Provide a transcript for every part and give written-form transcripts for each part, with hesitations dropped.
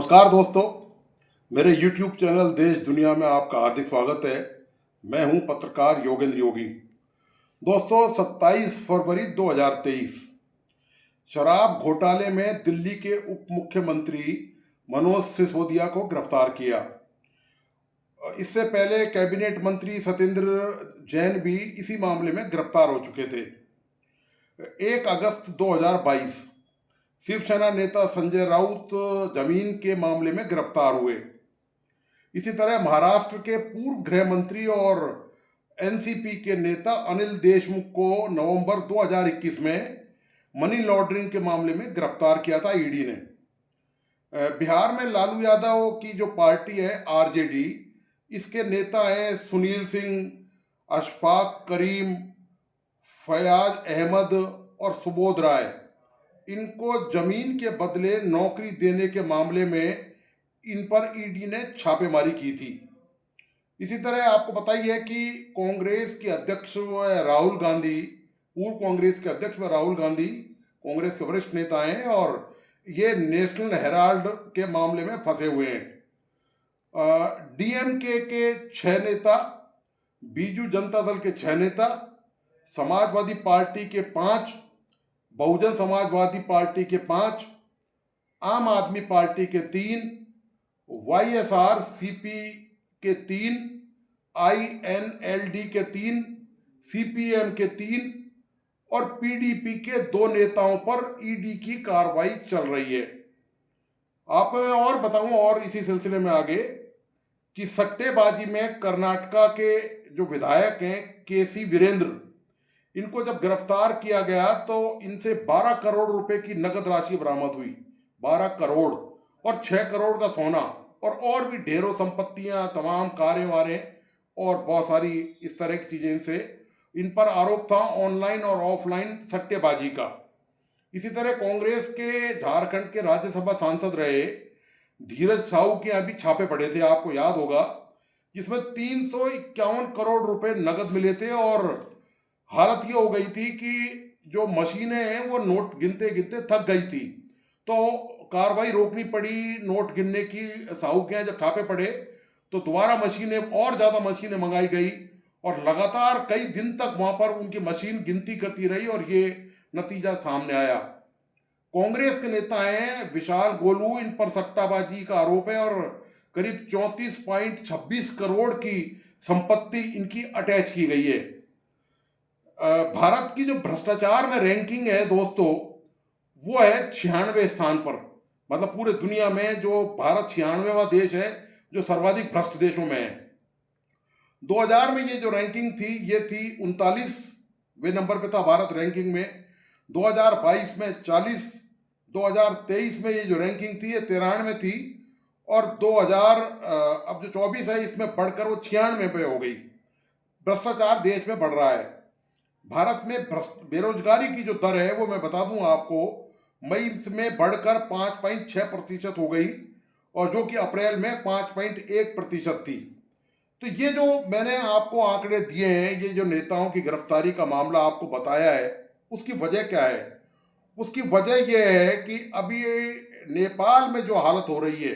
नमस्कार दोस्तों, मेरे YouTube चैनल देश दुनिया में आपका हार्दिक स्वागत है। मैं हूं पत्रकार योगेंद्र योगी। दोस्तों, 27 फरवरी 2023 शराब घोटाले में दिल्ली के उप मुख्यमंत्री मनोज सिसोदिया को गिरफ्तार किया। इससे पहले कैबिनेट मंत्री सत्येंद्र जैन भी इसी मामले में गिरफ्तार हो चुके थे। 1 अगस्त 2022 शिवसेना नेता संजय राउत जमीन के मामले में गिरफ्तार हुए। इसी तरह महाराष्ट्र के पूर्व गृह मंत्री और एनसीपी के नेता अनिल देशमुख को नवंबर 2021 में मनी लॉन्ड्रिंग के मामले में गिरफ्तार किया था ईडी ने। बिहार में लालू यादव की जो पार्टी है आरजेडी, इसके नेता हैं सुनील सिंह, अशफाक करीम, फयाज अहमद और सुबोध राय। इनको जमीन के बदले नौकरी देने के मामले में इन पर ईडी ने छापेमारी की थी। इसी तरह आपको पता ही है कि कांग्रेस के अध्यक्ष राहुल गांधी, पूर्व कांग्रेस के अध्यक्ष राहुल गांधी कांग्रेस के वरिष्ठ नेता हैं और ये नेशनल हेराल्ड के मामले में फंसे हुए हैं। डीएमके के 6 नेता, बीजू जनता दल के 6 नेता, समाजवादी पार्टी के 5, बहुजन समाजवादी पार्टी के 5, आम आदमी पार्टी के 3, वाईएसआरसीपी के 3, आईएनएलडी के 3, सीपीएम के 3 और पीडीपी के 2 नेताओं पर ईडी की कार्रवाई चल रही है। आपको मैं और बताऊं, और इसी सिलसिले में आगे, कि सट्टेबाजी में कर्नाटका के जो विधायक हैं केसी वीरेंद्र, इनको जब गिरफ्तार किया गया तो इनसे 12 करोड़ रुपए की नकद राशि बरामद हुई। 12 करोड़ और 6 करोड़ का सोना और भी ढेरों संपत्तियां, तमाम कारें वारें और बहुत सारी इस तरह की चीज़ें इनसे, इन पर आरोप था ऑनलाइन और ऑफलाइन सट्टेबाजी का। इसी तरह कांग्रेस के झारखंड के राज्यसभा सांसद रहे धीरज साहू के यहाँ भी छापे पड़े थे, आपको याद होगा, जिसमें 351 करोड़ रुपए नकद मिले थे। और हालत ये हो गई थी कि जो मशीनें हैं वो नोट गिनते गिनते थक गई थी, तो कार्रवाई रोकनी पड़ी नोट गिनने की। साहू के यहाँ जब छापे पड़े तो दोबारा मशीनें, और ज़्यादा मशीनें मंगाई गई और लगातार कई दिन तक वहाँ पर उनकी मशीन गिनती करती रही और ये नतीजा सामने आया। कांग्रेस के नेता हैं विशाल गोलू, इन पर सट्टाबाजी का आरोप है और करीब 34.26 करोड़ की संपत्ति इनकी अटैच की गई है। भारत की जो भ्रष्टाचार में रैंकिंग है दोस्तों, वो है 96वें स्थान पर। मतलब पूरे दुनिया में जो भारत 96वां देश है जो सर्वाधिक भ्रष्ट देशों में है। 2000 में ये जो रैंकिंग थी ये थी 39वें नंबर पे था भारत रैंकिंग में। 2022 में 40, 2023 में ये जो रैंकिंग थी ये 93 थी और अब जो 24 है इसमें बढ़कर वो 96 पे हो गई। भ्रष्टाचार देश में बढ़ रहा है। भारत में बेरोजगारी की जो दर है वो मैं बता दूं आपको, मई में बढ़कर 5.6% हो गई और जो कि अप्रैल में 5.1% थी। तो ये जो मैंने आपको आंकड़े दिए हैं, ये जो नेताओं की गिरफ्तारी का मामला आपको बताया है, उसकी वजह क्या है? उसकी वजह यह है कि अभी नेपाल में जो हालत हो रही है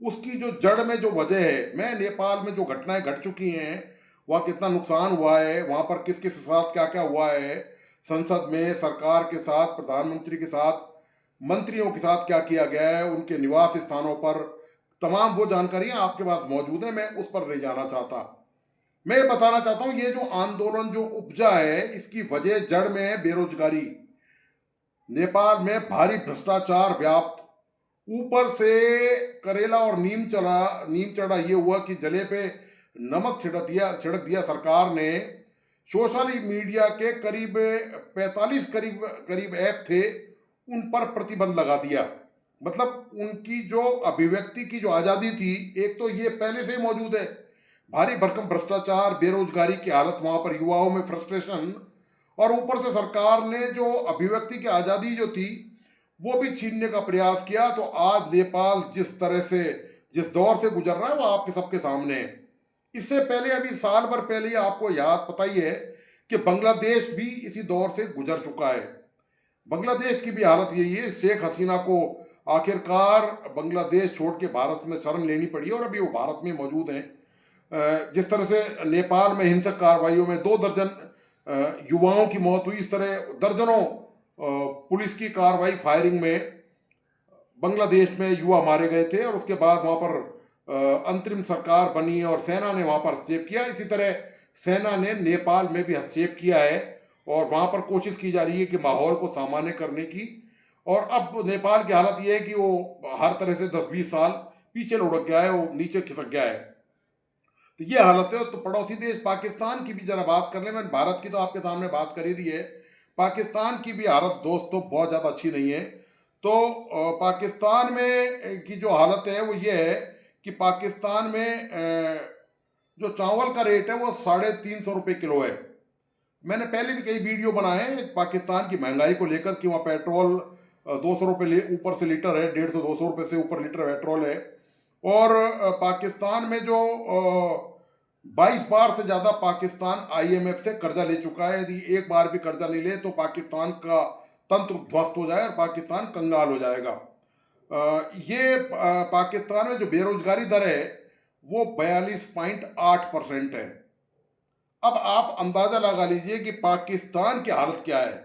उसकी जो जड़ में जो वजह है, मैं नेपाल में जो घटनाएं घट चुकी हैं, वहाँ कितना नुकसान हुआ है, वहाँ पर किस किस साथ क्या क्या हुआ है, संसद में सरकार के साथ, प्रधानमंत्री के साथ, मंत्रियों के साथ क्या किया गया है, उनके निवास स्थानों पर, तमाम वो जानकारियाँ आपके पास मौजूद है। मैं उस पर नहीं जाना चाहता। मैं ये बताना चाहता हूँ ये जो आंदोलन जो उपजा है इसकी वजह जड़ में है बेरोजगारी, नेपाल में भारी भ्रष्टाचार व्याप्त, ऊपर से करेला और नीम चढ़ा ये हुआ कि जले पे नमक छिड़क दिया सरकार ने। सोशल मीडिया के करीब 45 करीब ऐप थे, उन पर प्रतिबंध लगा दिया। मतलब उनकी जो अभिव्यक्ति की जो आज़ादी थी, एक तो ये पहले से ही मौजूद है, भारी भरकम भ्रष्टाचार, बेरोजगारी की हालत, वहाँ पर युवाओं में फ्रस्ट्रेशन, और ऊपर से सरकार ने जो अभिव्यक्ति की आज़ादी जो थी वो भी छीनने का प्रयास किया। तो आज नेपाल जिस तरह से, जिस दौर से गुजर रहा है वो आपके सबके सामने है। इससे पहले अभी साल भर पहले आपको याद पता ही है कि बांग्लादेश भी इसी दौर से गुजर चुका है। बांग्लादेश की भी हालत यही है। शेख हसीना को आखिरकार बांग्लादेश छोड़ के भारत में शरण लेनी पड़ी और अभी वो भारत में मौजूद हैं। जिस तरह से नेपाल में हिंसक कार्रवाइयों में 2 दर्जन युवाओं की मौत हुई, इस तरह दर्जनों पुलिस की कार्रवाई फायरिंग में बांग्लादेश में युवा मारे गए थे और उसके बाद वहाँ पर अंतरिम सरकार बनी और सेना ने वहाँ पर हस्तक्षेप किया। इसी तरह सेना ने नेपाल में भी हस्तक्षेप किया है और वहाँ पर कोशिश की जा रही है कि माहौल को सामान्य करने की। और अब नेपाल की हालत ये है कि वो हर तरह से 10-20 साल पीछे लुढ़क गया है, वो नीचे खिसक गया है। तो ये हालत है। तो पड़ोसी देश पाकिस्तान की भी जरा बात कर ले। मैंने भारत की तो आपके सामने बात कर ही दी है, पाकिस्तान की भी हालत दोस्तों बहुत ज़्यादा अच्छी नहीं है। तो पाकिस्तान में की जो हालत है वो ये है कि पाकिस्तान में जो चावल का रेट है वो 350 रुपये किलो है। मैंने पहले भी कई वीडियो बनाए हैं पाकिस्तान की महंगाई को लेकर कि वहाँ पेट्रोल 200 रुपये ऊपर से लीटर है, 150-200 रुपये से ऊपर लीटर पेट्रोल है। और पाकिस्तान में जो 22 बार से ज़्यादा पाकिस्तान IMF से कर्जा ले चुका है। यदि एक बार भी कर्जा नहीं ले तो पाकिस्तान का तंत्र ध्वस्त हो जाए और पाकिस्तान कंगाल हो जाएगा। पाकिस्तान में जो बेरोजगारी दर है वो 42.8% है। अब आप अंदाज़ा लगा लीजिए कि पाकिस्तान की हालत क्या है।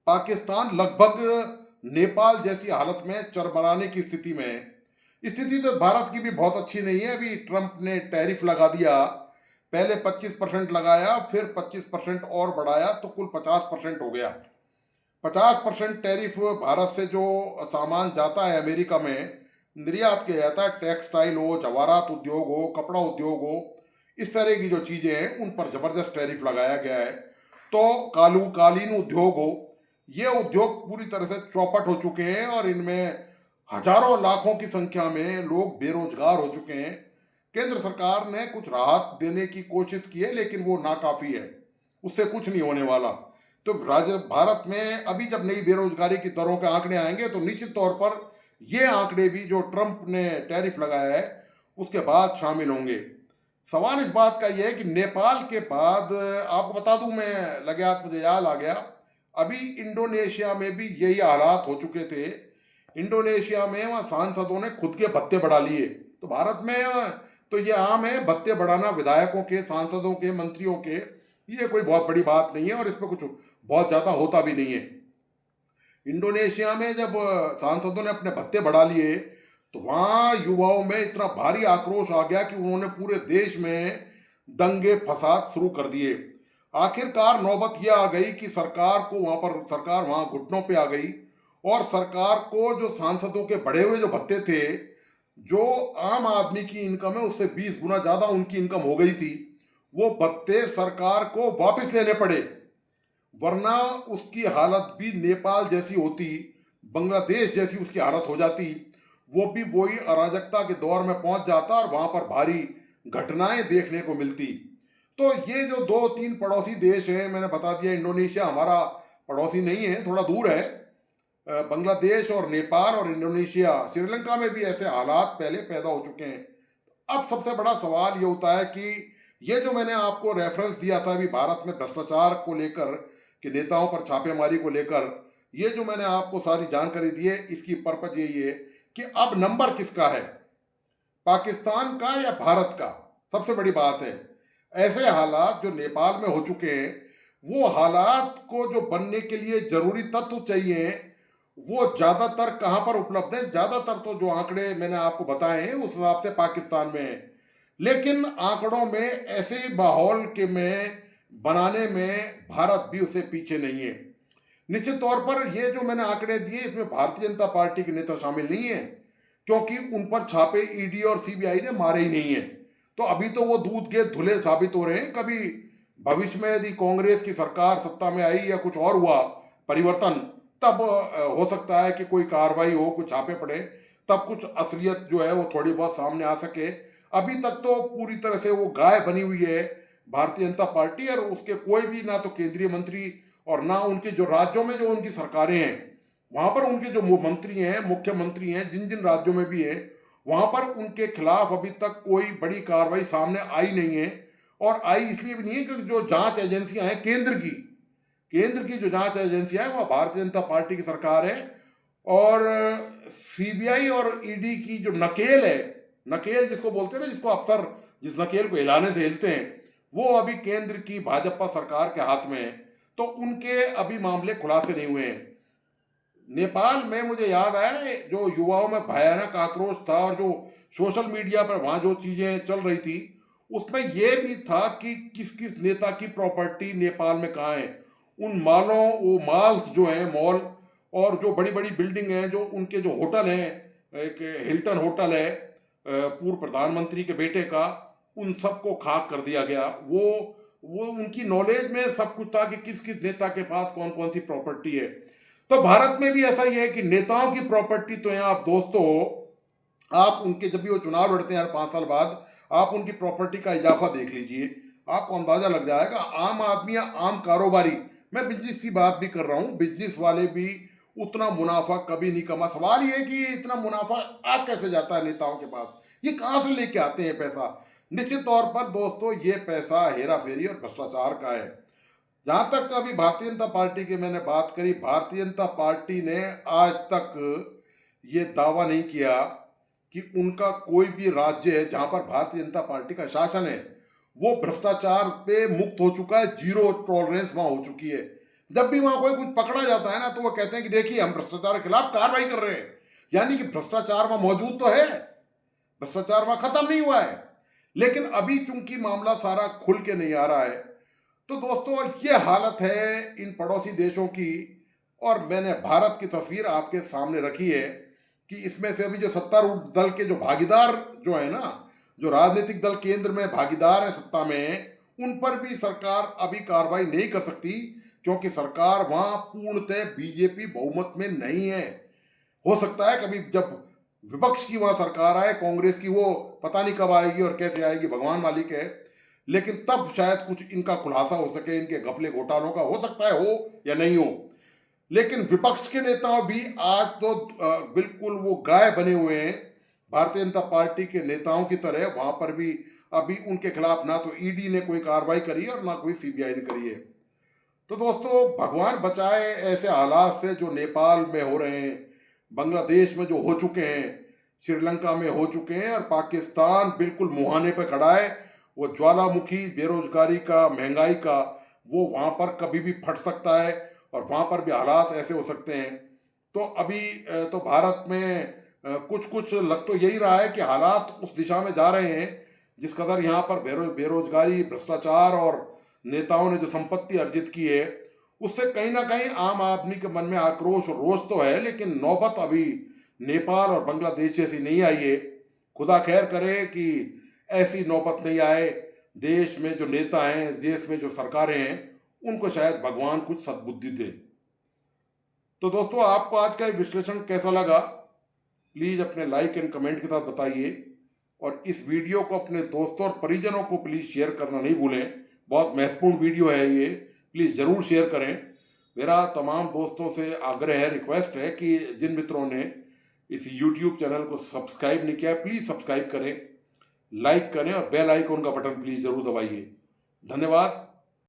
पाकिस्तान लगभग नेपाल जैसी हालत में चरमराने की स्थिति में है। स्थिति तो भारत की भी बहुत अच्छी नहीं है। अभी ट्रंप ने टैरिफ लगा दिया, पहले 25% लगाया, फिर 25% और बढ़ाया, तो कुल 50% हो गया। 50% टैरिफ भारत से जो सामान जाता है अमेरिका में निर्यात किया जाता है, टेक्सटाइल हो, जवाहरात उद्योग हो, कपड़ा उद्योग हो, इस तरह की जो चीज़ें हैं उन पर ज़बरदस्त टैरिफ लगाया गया है। तो कालीन उद्योग हो, ये उद्योग पूरी तरह से चौपट हो चुके हैं और इनमें हजारों लाखों की संख्या में लोग बेरोजगार हो चुके हैं। केंद्र सरकार ने कुछ राहत देने की कोशिश की है लेकिन वो नाकाफ़ी है, उससे कुछ नहीं होने वाला। तो भारत में अभी जब नई बेरोजगारी की दरों के आंकड़े आएंगे तो निश्चित तौर पर ये आंकड़े भी जो ट्रंप ने टैरिफ लगाया है उसके बाद शामिल होंगे। सवाल इस बात का ये है कि नेपाल के बाद आपको बता दूं, मैं लगे हाथ मुझे याद आ गया, अभी इंडोनेशिया में भी यही हालात हो चुके थे। इंडोनेशिया में वहाँ सांसदों ने खुद के भत्ते बढ़ा लिए। तो भारत में तो ये आम है भत्ते बढ़ाना, विधायकों के, सांसदों के, मंत्रियों के, ये कोई बहुत बड़ी बात नहीं है और इस पर कुछ बहुत ज़्यादा होता भी नहीं है। इंडोनेशिया में जब सांसदों ने अपने भत्ते बढ़ा लिए तो वहाँ युवाओं में इतना भारी आक्रोश आ गया कि उन्होंने पूरे देश में दंगे फसाद शुरू कर दिए। आखिरकार नौबत यह आ गई कि सरकार वहाँ घुटनों पे आ गई और सरकार को जो सांसदों के बढ़े हुए जो भत्ते थे, जो आम आदमी की इनकम है उससे 20 गुना ज़्यादा उनकी इनकम हो गई थी, वो भत्ते सरकार को वापस लेने पड़े, वरना उसकी हालत भी नेपाल जैसी होती, बांग्लादेश जैसी उसकी हालत हो जाती। वो भी वही अराजकता के दौर में पहुंच जाता और वहाँ पर भारी घटनाएं देखने को मिलती। तो ये जो 2-3 पड़ोसी देश हैं, मैंने बता दिया इंडोनेशिया हमारा पड़ोसी नहीं है, थोड़ा दूर है। बांग्लादेश और नेपाल और इंडोनेशिया, श्रीलंका में भी ऐसे हालात पहले पैदा हो चुके हैं। अब सबसे बड़ा सवाल ये होता है कि ये जो मैंने आपको रेफरेंस दिया था अभी भारत में भ्रष्टाचार को लेकर कि नेताओं पर छापेमारी को लेकर, ये जो मैंने आपको सारी जानकारी दी है, इसकी पर्पज यही है कि अब नंबर किसका है, पाकिस्तान का या भारत का। सबसे बड़ी बात है ऐसे हालात जो नेपाल में हो चुके हैं, वो हालात को जो बनने के लिए जरूरी तत्व चाहिए वो ज़्यादातर कहाँ पर उपलब्ध है। ज़्यादातर तो जो आंकड़े मैंने आपको बताए हैं उस हिसाब से पाकिस्तान में है, लेकिन आंकड़ों में ऐसे माहौल के में बनाने में भारत भी उसे पीछे नहीं है। निश्चित तौर पर ये जो मैंने आंकड़े दिए इसमें भारतीय जनता पार्टी के नेता शामिल नहीं है, क्योंकि उन पर छापे ईडी और सीबीआई ने मारे ही नहीं है। तो अभी तो वो दूध के धुले साबित हो रहे हैं। कभी भविष्य में यदि कांग्रेस की सरकार सत्ता में आई या कुछ और हुआ परिवर्तन, तब हो सकता है कि कोई कार्रवाई हो, कुछ छापे पड़े, तब कुछ असलियत जो है वो थोड़ी बहुत सामने आ सके। अभी तक तो पूरी तरह से वो गाय बनी हुई है भारतीय जनता पार्टी, और उसके कोई भी ना तो केंद्रीय मंत्री और ना उनके जो राज्यों में जो उनकी सरकारें हैं वहाँ पर उनके जो मंत्री हैं, मुख्यमंत्री हैं, जिन जिन राज्यों में भी है, वहाँ पर उनके खिलाफ अभी तक कोई बड़ी कार्रवाई सामने आई नहीं है। और आई इसलिए भी नहीं है क्योंकि जो जांच एजेंसियां हैं केंद्र की जो जांच एजेंसियां हैं वह भारतीय जनता पार्टी की सरकार है, और सीबीआई और ईडी की जो नकेल है, नकेल जिसको बोलते हैं ना, जिसको अफसर जिस नकेल को हिलाने से हिलते हैं, वो अभी केंद्र की भाजपा सरकार के हाथ में है। तो उनके अभी मामले खुलासे नहीं हुए हैं। नेपाल में मुझे याद आया जो युवाओं में भयानक आक्रोश था और जो सोशल मीडिया पर वहाँ जो चीज़ें चल रही थी, उसमें यह भी था कि किस किस नेता की प्रॉपर्टी नेपाल में कहाँ है। उन मालों, वो माल्स जो हैं, मॉल और जो बड़ी बड़ी बिल्डिंग हैं, जो उनके जो होटल हैं, एक हिल्टन होटल है पूर्व प्रधानमंत्री के बेटे का, उन सबको खाक कर दिया गया। वो उनकी नॉलेज में सब कुछ था कि किस किस नेता के पास कौन कौन सी प्रॉपर्टी है। तो भारत में भी ऐसा ही है कि नेताओं की प्रॉपर्टी तो यहाँ आप दोस्तों, आप उनके जब भी वो चुनाव लड़ते हैं हर 5 साल बाद, आप उनकी प्रॉपर्टी का इजाफा देख लीजिए, आपको अंदाजा लग जाएगा। आम आदमी या आम कारोबारी, मैं बिजनेस की बात भी कर रहा हूँ, बिजनेस वाले भी उतना मुनाफा कभी नहीं कमा। सवाल ये है कि ये इतना मुनाफा आ कैसे जाता है नेताओं के पास, ये कहाँ से लेके आते हैं पैसा। निश्चित तौर पर दोस्तों ये पैसा हेरा फेरी और भ्रष्टाचार का है। जहाँ तक अभी भारतीय जनता पार्टी की मैंने बात करी, भारतीय जनता पार्टी ने आज तक ये दावा नहीं किया कि उनका कोई भी राज्य है जहाँ पर भारतीय जनता पार्टी का शासन है वो भ्रष्टाचार पे मुक्त हो चुका है, जीरो टॉलरेंस वहाँ हो चुकी है। जब भी वहाँ कोई कुछ पकड़ा जाता है ना, तो वो कहते हैं कि देखिए हम भ्रष्टाचार के खिलाफ कार्रवाई कर रहे हैं, यानी कि भ्रष्टाचार वहाँ मौजूद तो है, भ्रष्टाचार वहाँ खत्म नहीं हुआ है। लेकिन अभी चूंकि मामला सारा खुल के नहीं आ रहा है, तो दोस्तों ये हालत है इन पड़ोसी देशों की। और मैंने भारत की तस्वीर आपके सामने रखी है कि इसमें से अभी जो सत्तारूढ़ दल के जो भागीदार जो है ना, जो राजनीतिक दल केंद्र में भागीदार हैं सत्ता में, उन पर भी सरकार अभी कार्रवाई नहीं कर सकती, क्योंकि सरकार वहाँ पूर्णतः बीजेपी बहुमत में नहीं है। हो सकता है कभी जब विपक्ष की वहाँ सरकार आए, कांग्रेस की, वो पता नहीं कब आएगी और कैसे आएगी, भगवान मालिक है, लेकिन तब शायद कुछ इनका खुलासा हो सके, इनके घपले घोटालों का। हो सकता है हो या नहीं हो, लेकिन विपक्ष के नेता भी आज तो बिल्कुल वो गाय बने हुए हैं भारतीय जनता पार्टी के नेताओं की तरह। वहां पर भी अभी उनके खिलाफ ना तो ईडी ने कोई कार्रवाई करी है और ना कोई सीबीआई ने करी है। तो दोस्तों भगवान बचाए ऐसे हालात से जो नेपाल में हो रहे हैं, बांग्लादेश में जो हो चुके हैं, श्रीलंका में हो चुके हैं, और पाकिस्तान बिल्कुल मुहाने पे खड़ा है। वो ज्वालामुखी बेरोजगारी का, महंगाई का, वो वहाँ पर कभी भी फट सकता है और वहाँ पर भी हालात ऐसे हो सकते हैं। तो अभी तो भारत में कुछ कुछ लग तो यही रहा है कि हालात उस दिशा में जा रहे हैं। जिस कदर यहाँ पर बेरोजगारी, भ्रष्टाचार और नेताओं ने जो संपत्ति अर्जित की है, उससे कहीं ना कहीं आम आदमी के मन में आक्रोश और रोष तो है, लेकिन नौबत अभी नेपाल और बांग्लादेश जैसी नहीं आई है। खुदा खैर करे कि ऐसी नौबत नहीं आए। देश में जो नेता हैं, देश में जो सरकारें हैं, उनको शायद भगवान कुछ सद्बुद्धि दे। तो दोस्तों आपको आज का ये विश्लेषण कैसा लगा, प्लीज़ अपने लाइक एंड कमेंट के साथ बताइए, और इस वीडियो को अपने दोस्तों और परिजनों को प्लीज़ शेयर करना नहीं भूलें। बहुत महत्वपूर्ण वीडियो है ये, प्लीज़ ज़रूर शेयर करें। मेरा तमाम दोस्तों से आग्रह है, रिक्वेस्ट है कि जिन मित्रों ने इस YouTube चैनल को सब्सक्राइब नहीं किया है, प्लीज़ सब्सक्राइब करें, लाइक करें और बेल आइकन का बटन प्लीज़ ज़रूर दबाइए। धन्यवाद।